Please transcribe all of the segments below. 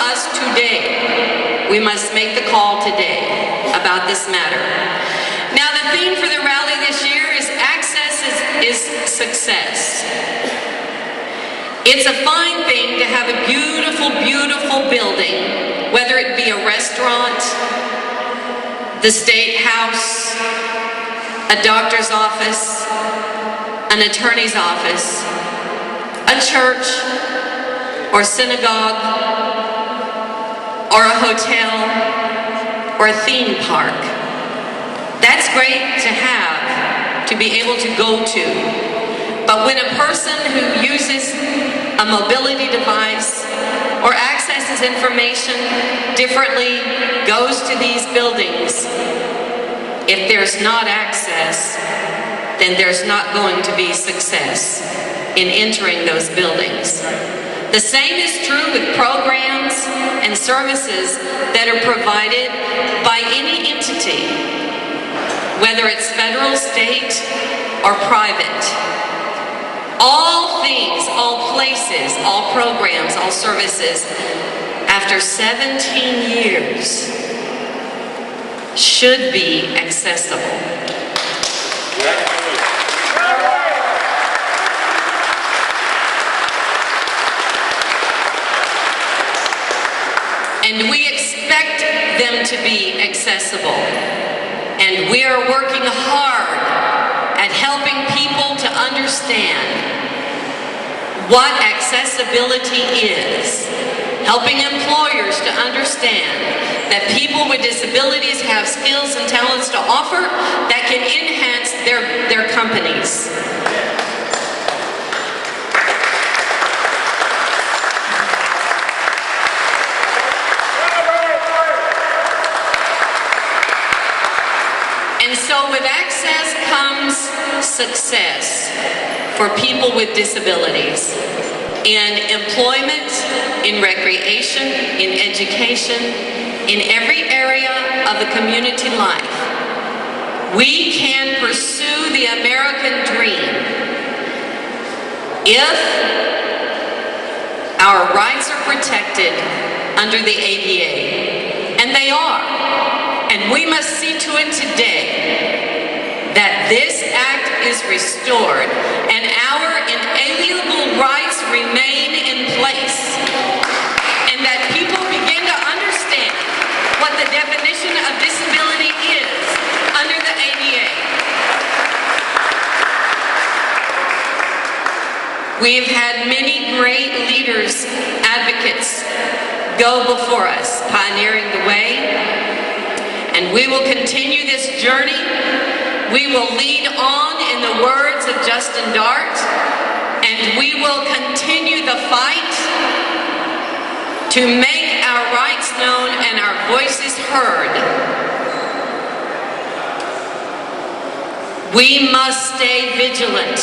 us today. We must make the call today about this matter. Now, the theme for the rally this year is access is success. It's a fine thing to have a beautiful, beautiful building, whether it be a restaurant, the State House, a doctor's office, an attorney's office, a church, or synagogue, or a hotel, or a theme park. That's great to have, to be able to go to. But when a person who uses a mobility device or accesses information differently goes to these buildings, if there's not access, then there's not going to be success in entering those buildings. The same is true with programs and services that are provided by any entity, whether it's federal, state, or private. All things, all places, all programs, all services, after 17 years, should be accessible. And we expect them to be accessible. And we are working hard at helping people to understand what accessibility is, helping employers to understand that people with disabilities have skills and talents to offer that can enhance their companies. And so with access comes success for people with disabilities in employment, in recreation, in education, in every area of the community life. We can pursue the American dream if our rights are protected under the ADA, and they are. And we must see to it today that this act is restored and our inalienable rights remain in place, and that people begin to understand what the definition of disability is under the ADA. We've had many great leaders, advocates, go before us, pioneering the way. And we will continue this journey. We will lead on in the words of Justin Dart, and we will continue the fight to make our rights known and our voices heard. We must stay vigilant.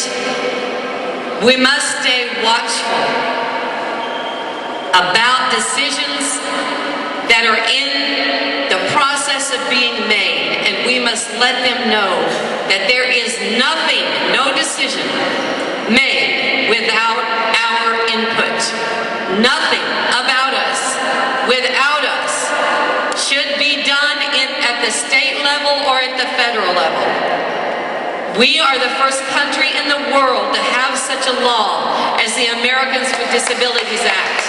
We must stay watchful about decisions that are in the process of being made, and we must let them know that there is nothing, no decision made without our input. Nothing about us without us should be done at the state level or at the federal level. We are the first country in the world to have such a law as the Americans with Disabilities Act.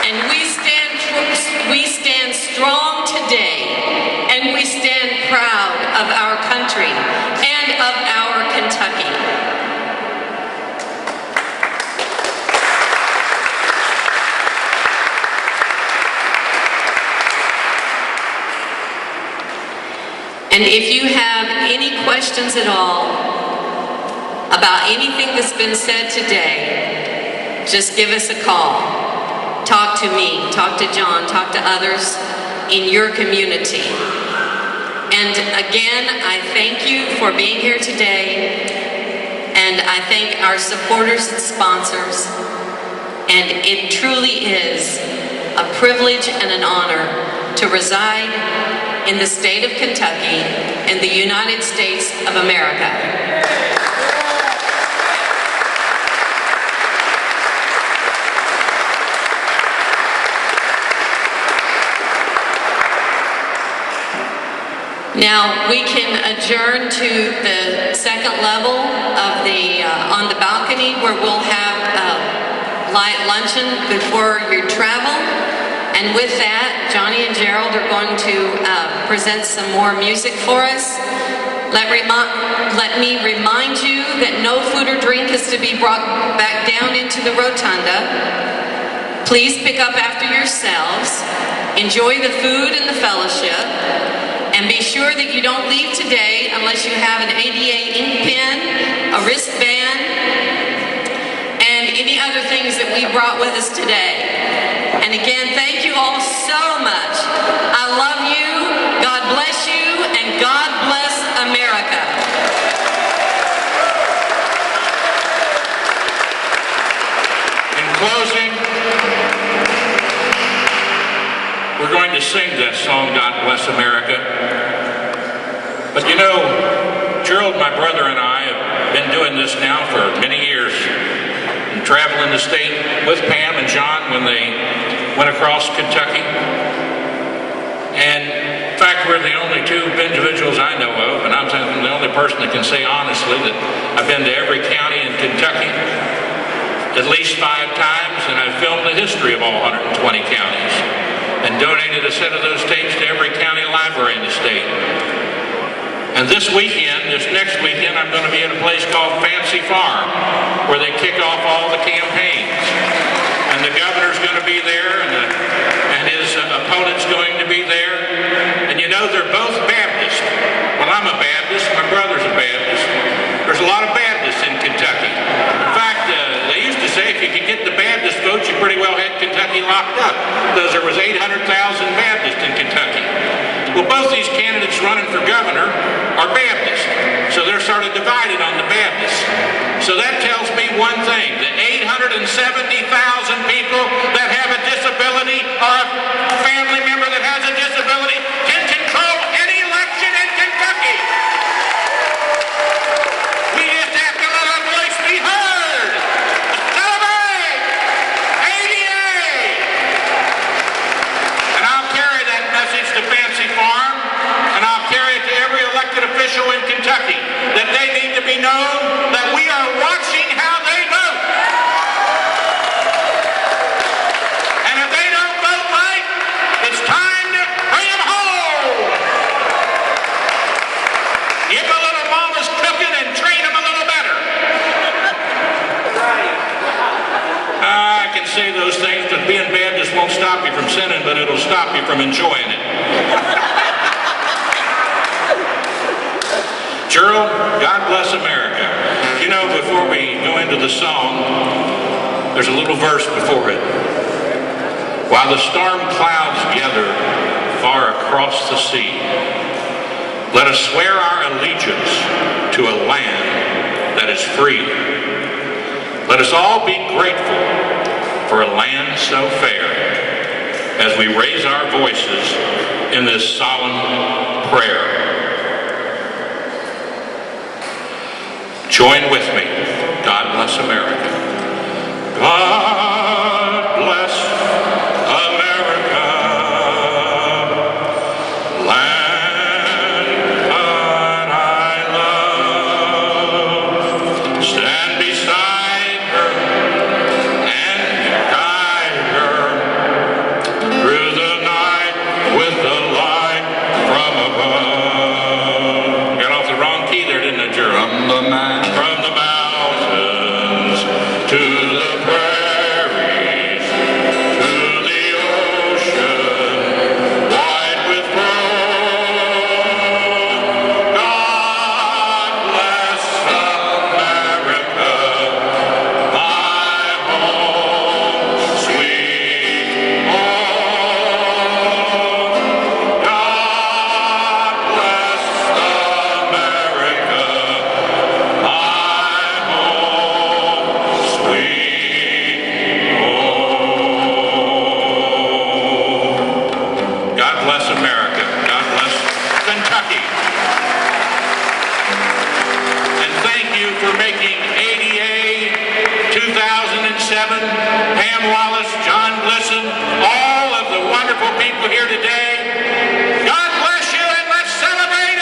And we stand strong today, and we stand proud of our country and of our Kentucky. And if you have any questions at all about anything that's been said today, just give us a call. Talk to me, talk to John, talk to others in your community. And again, I thank you for being here today, and I thank our supporters and sponsors. And it truly is a privilege and an honor to reside in the state of Kentucky in the United States of America. Now we can adjourn to the second level of the on the balcony, where we'll have a light luncheon before your travel. And with that, Johnny and Gerald are going to present some more music for us. Let me remind you that no food or drink is to be brought back down into the rotunda. Please pick up after yourselves. Enjoy the food and the fellowship. And be sure that you don't leave today unless you have an ADA ink pen, a wristband, and any other things that we brought with us today. And again, thank you all so much. I love you, God bless you, and God bless America. In closing, we're going to sing that song, God Bless America. But you know, Gerald, my brother, and I have been doing this now for many years, and traveling the state with Pam and John when they went across Kentucky. And in fact, we're the only two individuals I know of, and I'm the only person that can say honestly that I've been to every county in Kentucky at least 5 times, and I've filmed the history of all 120 counties and donated a set of those tapes to every county library in the state. And this next weekend, I'm going to be at a place called Fancy Farm, where they kick off all the campaigns. And the governor's going to be there, and his opponent's going to be there. And you know, they're both Baptist. Well, I'm a Baptist, my brother's a Baptist. There's a lot of Baptists in Kentucky. In fact, they used to say if you could get the Baptist votes, you pretty well had Kentucky locked up, because there was 800,000 Baptists in Kentucky. Well, both these candidates running for governor are Baptist, so they're sort of divided on the Baptists. So that tells me one thing: the 870,000 people that have a disability or a family member that has a disability can control any election in Kentucky. We just have to let our voice be heard. Celebrate! ADA! And I'll carry that message to Fancy Farm, and I'll carry it to every elected official in Kentucky, that they need to be known that we are watching how they vote. And if they don't vote right, it's time to bring them home. Give them a little mama's cooking and train them a little better. I can say those things, but being Baptist won't stop you from sinning, but it'll stop you from enjoying it. Gerald, God bless America. You know, before we go into the song, there's a little verse before it. While the storm clouds gather far across the sea, let us swear our allegiance to a land that is free. Let us all be grateful for a land so fair, as we raise our voices in this solemn prayer. Join with me. God bless America. God bless America. Land that I love. Stand beside her and guide her through the night with the light from above. Got off the wrong key there, didn't I, Gerald? From the mountains to the prairies, to the ocean, wide with foam. God bless America, my home, sweet home. God bless America. God bless America. God bless Kentucky. And thank you for making ADA 2007, Pam Wallace, John Glisson, all of the wonderful people here today. God bless you, and let's celebrate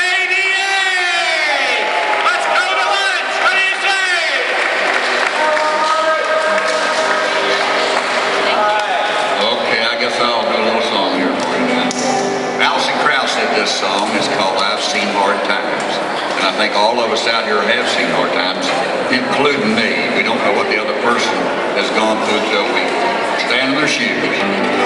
all of us out here have seen hard times, including me. We don't know what the other person has gone through until we stand in their shoes.